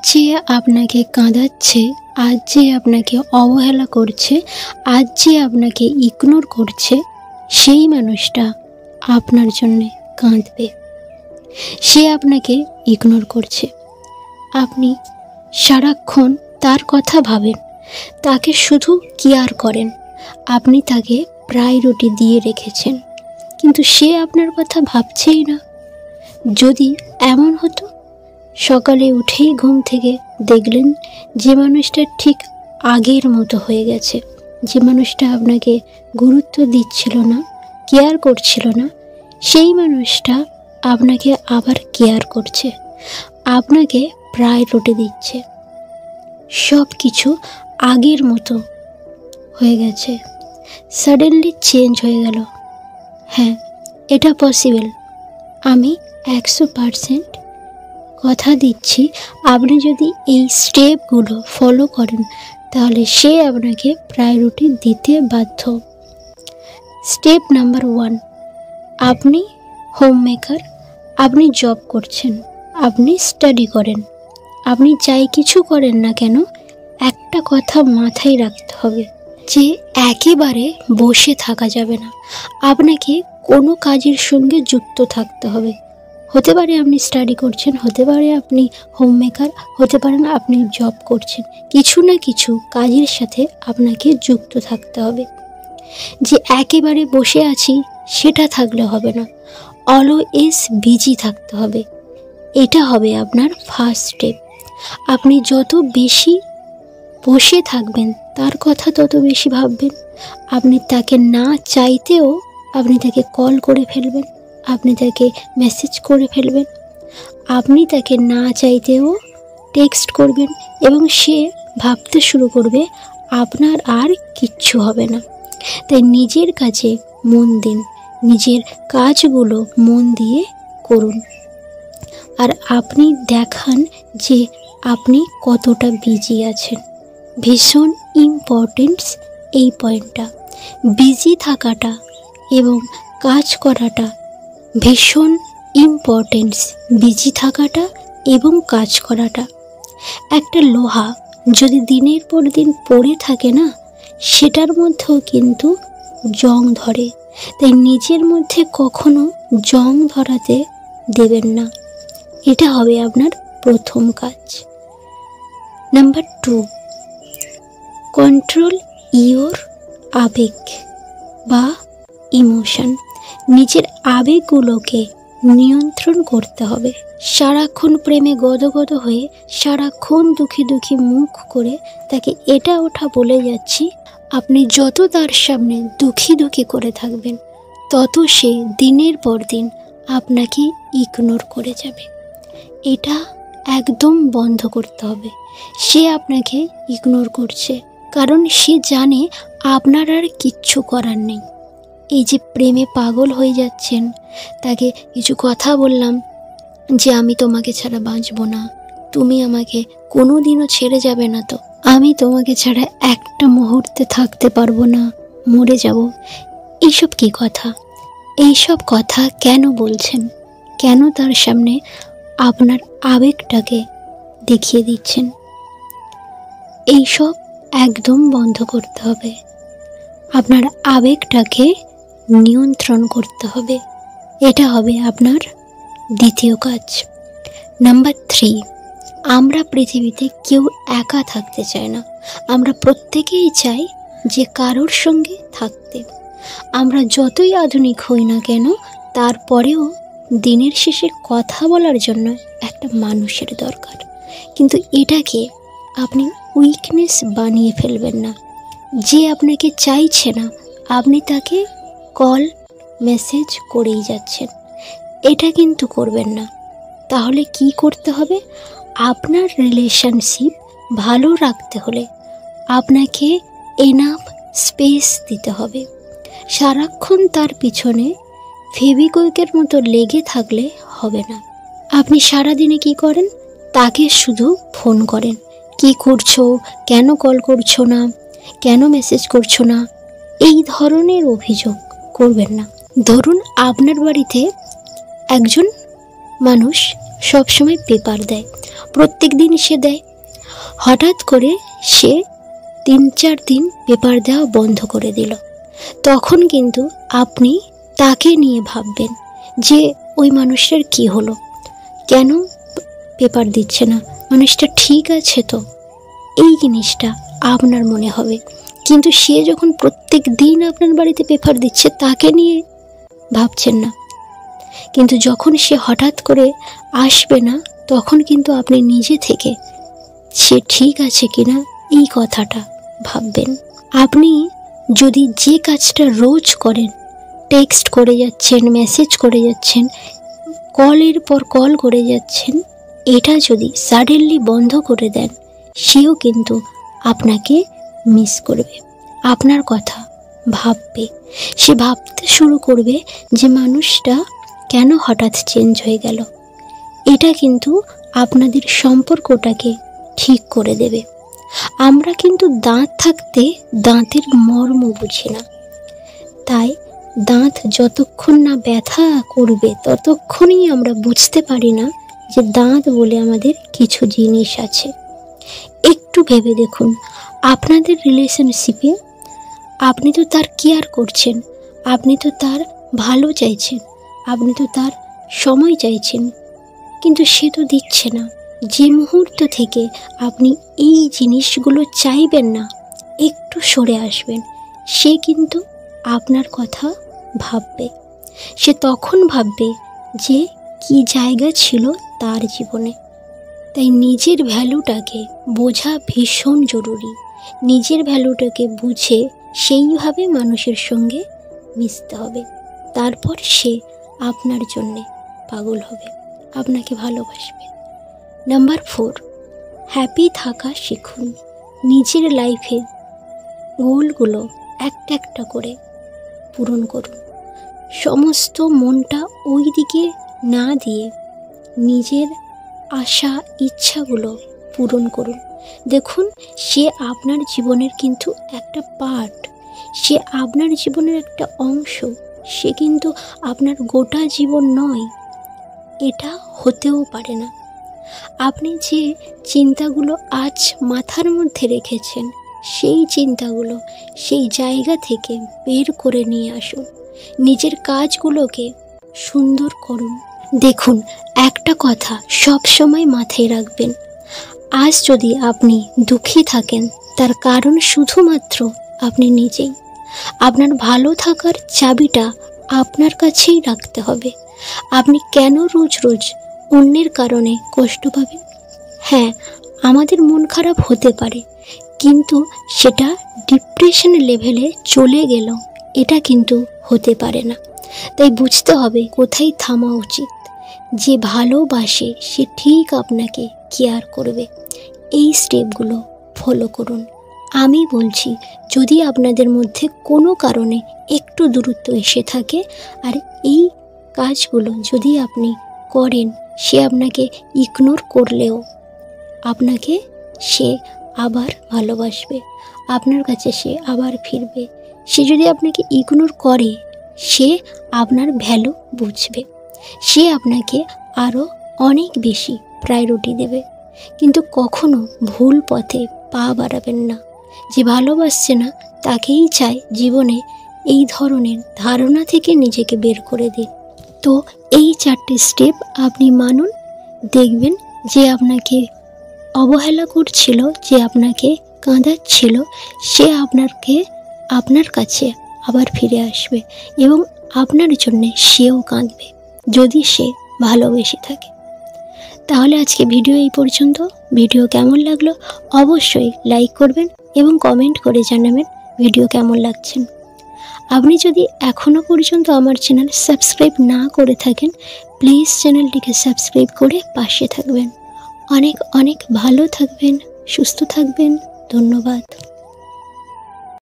যে আপনাকে কাঁদাচ্ছে, আজ যে আপনাকে অবহেলা করছে, আজ যে আপনাকে ইগনোর করছে, সেই মানুষটা আপনার জন্যে কাঁদবে। সে আপনাকে ইগনোর করছে, আপনি সারাক্ষণ তার কথা ভাবেন, তাকে শুধু কেয়ার করেন, আপনি তাকে প্রায়োরিটি দিয়ে রেখেছেন, কিন্তু সে আপনার কথা ভাবছেই না। যদি এমন হতো, সকালে উঠেই ঘুম থেকে দেখলেন যে মানুষটা ঠিক আগের মতো হয়ে গেছে, যে মানুষটা আপনাকে গুরুত্ব দিচ্ছিল না, কেয়ার করছিল না, সেই মানুষটা আপনাকে আবার কেয়ার করছে, আপনাকে প্রায়োরিটি দিচ্ছে, সব কিছু আগের মতো হয়ে গেছে, সাডেনলি চেঞ্জ হয়ে গেল। হ্যাঁ, এটা পসিবল। আমি 100% কথা দিচ্ছি, আপনি যদি এই স্টেপগুলো ফলো করেন তাহলে সে আপনাকে প্রায়োরিটি দিতে বাধ্য। স্টেপ নাম্বার 1, আপনি হোম মেকার, আপনি জব করছেন, আপনি স্টাডি করেন, আপনি যাই কিছু করেন না কেন, একটা কথা মাথায় রাখতে হবে যে একেবারে বসে থাকা যাবে না, আপনাকে কোনো কাজের সঙ্গে যুক্ত থাকতে হবে। হতে পারে আপনি স্টাডি করছেন, হতে পারে আপনি হোম মেকার, হতে পারেন আপনি জব করছেন, কিছু না কিছু কাজের সাথে আপনাকে যুক্ত থাকতে হবে। যে একেবারে বসে আছি সেটা থাকলে হবে না, অলওয়েজ বিজি থাকতে হবে। এটা হবে আপনার ফার্স্ট স্টেপ। আপনি যত বেশি বসে থাকবেন তার কথা তত বেশি ভাববেন, আপনি তাকে না চাইতেও আপনি তাকে কল করে ফেলবেন, আপনি তাকে মেসেজ করে ফেলবেন, আপনি তাকে না চাইতেও টেক্সট করবেন, এবং সে ভাবতে শুরু করবে আপনার আর কিচ্ছু হবে না। তাই নিজের কাজে মন দিন, নিজের কাজগুলো মন দিয়ে করুন, আর আপনি দেখান যে আপনি কতটা বিজি আছেন। ভীষণ ইম্পর্টেন্স এই পয়েন্টটা, বিজি থাকাটা এবং কাজ করাটা ভীষণ ইম্পর্টেন্স। বিজি থাকাটা এবং কাজ করাটা, একটা লোহা যদি দিনের পর দিন পড়ে থাকে না, সেটার মধ্যেও কিন্তু জং ধরে। তাই নিজের মধ্যে কখনো জং ধরাতে দেবেন না। এটা হবে আপনার প্রথম কাজ। নাম্বার 2, কন্ট্রোল ইওর আবেগ বা ইমোশন। নিজের আবেগগুলোকে নিয়ন্ত্রণ করতে হবে। সারাক্ষণ প্রেমে গদগদ হয়ে, সারাক্ষণ দুঃখী দুঃখী মুখ করে তাকে এটা ওঠা বলে যাচ্ছি, আপনি যত তার সামনে দুঃখী দুঃখী করে থাকবেন, তত সে দিনের পর দিন আপনাকে ইগনোর করে যাবে। এটা একদম বন্ধ করতে হবে। সে আপনাকে ইগনোর করছে কারণ সে জানে আপনার আর কিচ্ছু করার নেই। এই যে প্রেমে পাগল হয়ে যাচ্ছেন, তাকে কিছু কথা বললাম যে আমি তোমাকে ছাড়া বাঁচব না, তুমি আমাকে কোনো দিনও ছেড়ে যাবে না তো, আমি তোমাকে ছাড়া একটা মুহূর্তে থাকতে পারবো না, মরে যাব। এইসব কি কথা? এইসব কথা কেন বলছেন? কেন তার সামনে আপনার আবেগটাকে দেখিয়ে দিচ্ছেন? এইসব একদম বন্ধ করতে হবে। আপনার আবেগটাকে নিয়ন্ত্রণ করতে হবে। এটা হবে আপনার দ্বিতীয় কাজ। নাম্বার 3, আমরা পৃথিবীতে কেউ একা থাকতে চায় না। আমরা প্রত্যেকেই চাই যে কারোর সঙ্গে থাকতে। আমরা যতই আধুনিক হই না কেন, তারপরেও দিনের শেষে কথা বলার জন্য একটা মানুষের দরকার। কিন্তু এটাকে আপনি উইকনেস বানিয়ে ফেলবেন না। যে আপনাকে চাইছে না, আপনি তাকে কল মেসেজ করেই যাচ্ছেন, এটা কিন্তু করবেন না। তাহলে কি করতে হবে? আপনার রিলেশনশিপ ভালো রাখতে হলে আপনাকে এনাফ স্পেস দিতে হবে। সারাক্ষণ তার পিছনে ফেভিকুইকের মতো লেগে থাকলে হবে না। আপনি সারাদিনে কি করেন? তাকে শুধু ফোন করেন, কি করছো, কেন কল করছো না, কেন মেসেজ করছো না, এই ধরনের অভিযোগ করবেন না। ধরুন আপনার বাড়িতে একজন মানুষ সবসময় পেপার দেয়, প্রত্যেক দিন সে দেয়। হঠাৎ করে সে 3-4 দিন পেপার দেওয়া বন্ধ করে দিল। তখন কিন্তু আপনি তাকে নিয়ে ভাববেন যে ওই মানুষটার কি হলো, কেন পেপার দিচ্ছে না, মানুষটা ঠিক আছে তো, এই জিনিসটা আপনার মনে হবে। কিন্তু সে যখন প্রত্যেক দিন আপনার বাড়িতে পেপার দিচ্ছে, তাকে নিয়ে ভাবছেন না। কিন্তু যখন সে হঠাৎ করে আসবে না, তখন কিন্তু আপনি নিজে থেকে সে ঠিক আছে কিনা এই কথাটা ভাববেন। আপনি যদি যে কাজটা রোজ করেন, টেক্সট করে যাচ্ছেন, মেসেজ করে যাচ্ছেন, কলের পর কল করে যাচ্ছেন, এটা যদি সাডেনলি বন্ধ করে দেন, সেও কিন্তু আপনাকে মিস করবে, আপনার কথা ভাববে। সে ভাবতে শুরু করবে যে মানুষটা কেন হঠাৎ চেঞ্জ হয়ে গেল। এটা কিন্তু আপনাদের সম্পর্কটাকে ঠিক করে দেবে। আমরা কিন্তু দাঁত থাকতে দাঁতের মর্ম বুঝি না, তাই দাঁত যতক্ষণ না ব্যথা করবে ততক্ষণই আমরা বুঝতে পারি না যে দাঁত বলে আমাদের কিছু জিনিস আছে। একটু ভেবে দেখুন, আপনাদের রিলেশনশিপে আপনি তো তার কেয়ার করছেন, আপনি তো তার ভালো চাইছেন, আপনি তো তার সময় চাইছেন, কিন্তু সে তো দিচ্ছে না। যে মুহূর্ত থেকে আপনি এই জিনিসগুলো চাইবেন না, একটু সরে আসবেন, সে কিন্তু আপনার কথা ভাববে। সে তখন ভাববে যে কি জায়গা ছিল তার জীবনে। তাই নিজের ভ্যালুটাকে বোঝা ভীষণ জরুরি। নিজের ভ্যালুটাকে বুঝে সেইভাবে মানুষের সঙ্গে মিশতে হবে। তারপর সে আপনার জন্যে পাগল হবে, আপনাকে ভালোবাসবে। নাম্বার 4, হ্যাপি থাকা শিখুন। নিজের লাইফে গোলগুলো একটা একটা করে পূরণ করুন। সমস্ত মনটা ওই দিকে না দিয়ে নিজের আশা ইচ্ছাগুলো পূরণ করুন। দেখুন, সে আপনার জীবনের কিন্তু একটা পার্ট, সে আপনার জীবনের একটা অংশ, সে কিন্তু আপনার গোটা জীবন নয়। এটা হতেও পারে না। আপনি যে চিন্তাগুলো আজ মাথার মধ্যে রেখেছেন, সেই চিন্তাগুলো সেই জায়গা থেকে বের করে নিয়ে আসুন। নিজের কাজগুলোকে সুন্দর করুন। দেখুন, একটা কথা সব সময় মাথায় রাখবেন, আজ যদি আপনি দুঃখী থাকেন তার কারণ শুধুমাত্র আপনি নিজেই। আপনার ভালো থাকার চাবিটা আপনার কাছেই রাখতে হবে। আপনি কেন রোজ রোজ অন্যের কারণে কষ্ট পাবেন? হ্যাঁ, আমাদের মন খারাপ হতে পারে, কিন্তু সেটা ডিপ্রেশন লেভেলে চলে গেল এটা কিন্তু হতে পারে না। তাই বুঝতে হবে কোথায় থামা উচিত। যে ভালোবাসে সে ঠিক আপনাকে কেয়ার করবে। এই স্টেপগুলো ফলো করুন। আমি বলছি, যদি আপনাদের মধ্যে কোনো কারণে একটু দূরত্ব এসে থাকে আর এই কাজগুলো যদি আপনি করেন, সে আপনাকে ইগনোর করলেও আপনাকে সে আবার ভালোবাসবে, আপনার কাছে সে আবার ফিরবে। সে যদি আপনাকে ইগনোর করে, সে আপনার ভ্যালু বুঝবে, সে আপনাকে আরও অনেক বেশি প্রায়োরিটি দেবে। কিন্তু কখনো ভুল পথে পা বাড়াবেন না। যে ভালোবাসছে না তাকেই চায় জীবনে এই ধরনের ধারণা থেকে নিজেকে বের করে দিন। তো এই 4টে স্টেপ আপনি মানুন, দেখবেন যে আপনাকে অবহেলা করছিল, যে আপনাকে কাঁদাচ্ছিল, সে আপনার কাছে আবার ফিরে আসবে এবং আপনার জন্যে সেও কাঁদবে যদি সে ভালোবেসে থাকে। তাহলে আজকে ভিডিও এই পর্যন্ত। ভিডিও কেমন লাগলো অবশ্যই লাইক করবেন এবং কমেন্ট করে জানাবেন ভিডিও কেমন লাগছেন। আপনি যদি এখনও পর্যন্ত আমার চ্যানেল সাবস্ক্রাইব না করে থাকেন, প্লিজ চ্যানেলটিকে সাবস্ক্রাইব করে পাশে থাকবেন। অনেক অনেক ভালো থাকবেন, সুস্থ থাকবেন। ধন্যবাদ।